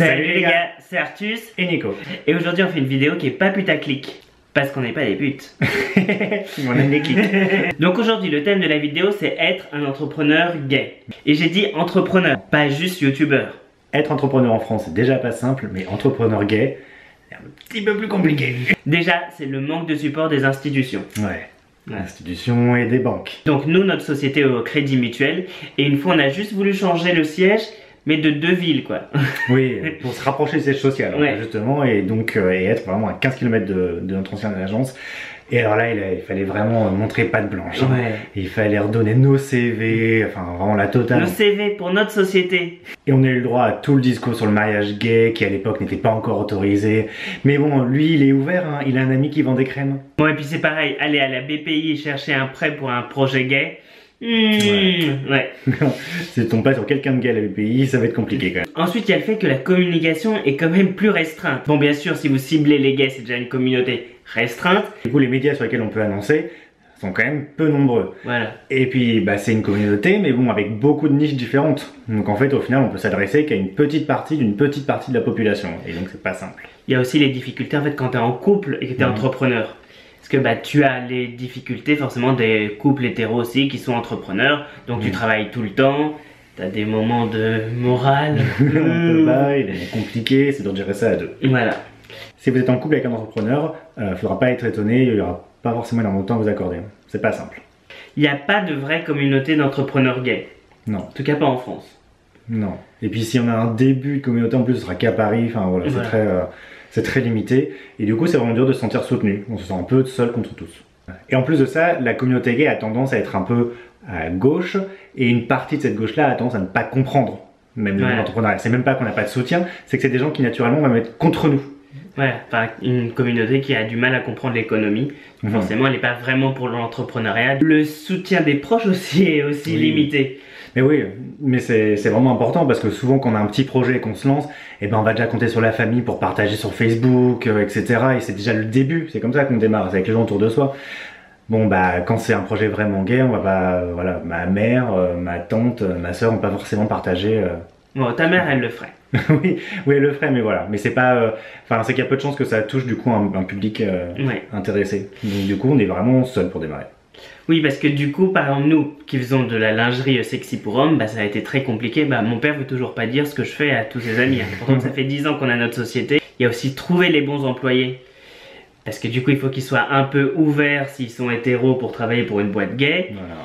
Salut les gars, c'est Artus et Nico. Et aujourd'hui on fait une vidéo qui est pas putaclic. Parce qu'on n'est pas des putes. On aime les clics. Donc aujourd'hui le thème de la vidéo c'est être un entrepreneur gay. Et j'ai dit entrepreneur, pas juste youtubeur. Être entrepreneur en France c'est déjà pas simple, mais entrepreneur gay, c'est un petit peu plus compliqué. Déjà c'est le manque de support des institutions. Ouais. Institutions et des banques. Donc nous notre société est au Crédit Mutuel. Et une fois on a juste voulu changer le siège, mais de 2 villes quoi. Oui, pour se rapprocher du siège social, ouais. Justement, et donc et être vraiment à 15 km de notre ancienne agence. Et alors là, il fallait vraiment montrer patte blanche. Hein. Ouais. Il fallait redonner nos CV, enfin vraiment la totale. Nos CV pour notre société. Et on a eu le droit à tout le discours sur le mariage gay, qui à l'époque n'était pas encore autorisé. Mais bon, lui, il est ouvert, hein. Il a un ami qui vend des crèmes. Bon, et puis c'est pareil, aller à la BPI et chercher un prêt pour un projet gay. Ouais. Si tu tombes pas sur quelqu'un de gay à la BPI, ça va être compliqué quand même. Ensuite, il y a le fait que la communication est quand même plus restreinte. Bon, bien sûr, si vous ciblez les gays, c'est déjà une communauté restreinte. Du coup, les médias sur lesquels on peut annoncer sont quand même peu nombreux. Voilà. Et puis, bah, c'est une communauté, mais bon, avec beaucoup de niches différentes. Donc en fait, au final, on peut s'adresser qu'à une petite partie d'une petite partie de la population. Et donc, c'est pas simple. Il y a aussi les difficultés, en fait, quand tu es en couple et que tu es entrepreneur. Parce que bah, tu as les difficultés forcément des couples hétéros aussi qui sont entrepreneurs. Donc tu travailles tout le temps, tu as des moments de morale. Un peu bas, il est compliqué, c'est dur de gérer ça à deux. Voilà. Si vous êtes en couple avec un entrepreneur, faudra pas être étonné, il y aura pas forcément énormément de temps à vous accorder. C'est pas simple. Il n'y a pas de vraie communauté d'entrepreneurs gays. Non. En tout cas pas en France. Non. Et puis si on a un début de communauté en plus, ce sera qu'à Paris, enfin voilà, c'est très limité. Et du coup, c'est vraiment dur de se sentir soutenu. On se sent un peu seul contre tous. Et en plus de ça, la communauté gay a tendance à être un peu à gauche, et une partie de cette gauche-là a tendance à ne pas comprendre même le monde entrepreneurial. C'est même pas qu'on n'a pas de soutien, c'est que c'est des gens qui naturellement vont mettre contre nous. Ouais, enfin, une communauté qui a du mal à comprendre l'économie. Forcément, elle n'est pas vraiment pour l'entrepreneuriat. Le soutien des proches aussi est aussi limité. Mais oui, mais c'est vraiment important parce que souvent quand on a un petit projet et qu'on se lance, eh ben on va déjà compter sur la famille pour partager sur Facebook, etc. Et c'est déjà le début, c'est comme ça qu'on démarre, c'est avec les gens autour de soi. Bon bah quand c'est un projet vraiment gay, on va pas, voilà, ma mère, ma tante, ma soeur, on va pas forcément partager. Bon, ta mère elle le ferait. oui, elle le ferait, mais voilà. Mais c'est pas, enfin c'est qu'il y a peu de chances que ça touche du coup un public intéressé. Donc du coup on est vraiment seul pour démarrer. Oui, parce que du coup, par exemple, nous qui faisons de la lingerie sexy pour hommes, bah, ça a été très compliqué. Bah, mon père veut toujours pas dire ce que je fais à tous ses amis. Pourtant, ça fait 10 ans qu'on a notre société. Il y a aussi trouver les bons employés. Parce que du coup, il faut qu'ils soient un peu ouverts s'ils sont hétéros pour travailler pour une boîte gay. Voilà.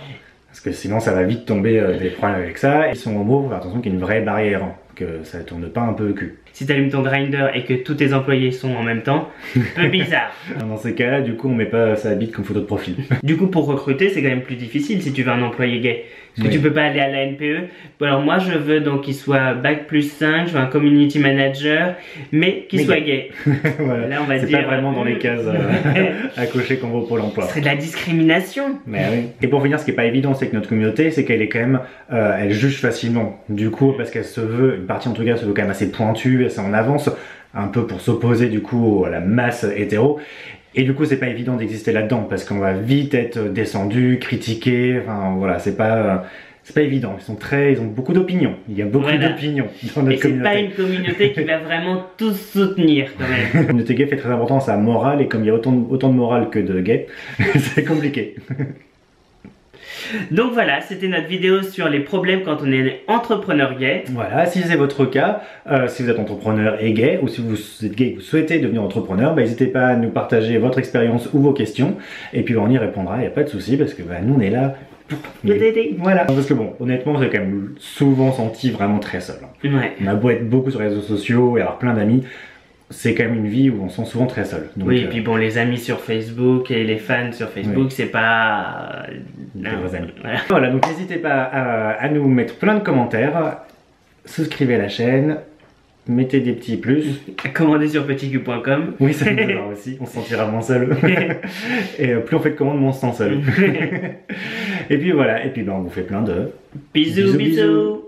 Parce que sinon, ça va vite tomber des problèmes avec ça. Ils sont homo, faut faire attention qu'il y ait une vraie barrière, que ça tourne pas un peu au cul. Si tu allumes ton grinder et que tous tes employés sont en même temps, un peu bizarre. Dans ces cas-là, du coup, on met pas sa bite comme photo de profil. Du coup, pour recruter, c'est quand même plus difficile si tu veux un employé gay. Parce que tu peux pas aller à la NPE. Bon, alors moi, je veux donc qu'il soit Bac+5, je veux un community manager, mais qu'il soit gay. Voilà. Là, on va dire. C'est pas vraiment dans les cases à cocher comme au Pôle emploi. Ce serait de la discrimination. Mais oui. Et pour finir, ce qui est pas évident, c'est que notre communauté, c'est qu'elle est quand même, elle juge facilement. Du coup, parce qu'elle se veut, une partie en tout cas, se veut quand même assez pointue, assez en avance, un peu pour s'opposer du coup à la masse hétéro. Et du coup, c'est pas évident d'exister là-dedans parce qu'on va vite être descendu, critiqué. Enfin voilà, c'est pas évident. Ils ont beaucoup d'opinions. Il y a beaucoup d'opinions dans notre communauté. Et c'est pas une communauté qui va vraiment tous soutenir quand même. La communauté gay fait très important à sa morale, et comme il y a autant de morale que de gays, c'est compliqué. Donc voilà, c'était notre vidéo sur les problèmes quand on est entrepreneur gay. Voilà, si c'est votre cas, si vous êtes entrepreneur et gay, ou si vous êtes gay et vous souhaitez devenir entrepreneur, bah, n'hésitez pas à nous partager votre expérience ou vos questions, et puis on y répondra, il n'y a pas de souci, parce que bah, nous on est là pour t'aider. Voilà. Parce que bon, honnêtement, j'ai quand même souvent senti vraiment très seul. Ouais. On a beau être beaucoup sur les réseaux sociaux et avoir plein d'amis, c'est quand même une vie où on se sent souvent très seul. Donc, oui, et puis bon, les amis sur Facebook et les fans sur Facebook, c'est pas des vrais amis. Voilà, donc n'hésitez pas à nous mettre plein de commentaires, souscrivez à la chaîne, mettez des petits plus. Commandez sur petitcul.com. Oui, ça nous aidera aussi, on se sentira moins seul. Et plus on fait de commandes, moins on se sent seul. Et puis voilà, et puis ben, on vous fait plein de bisous.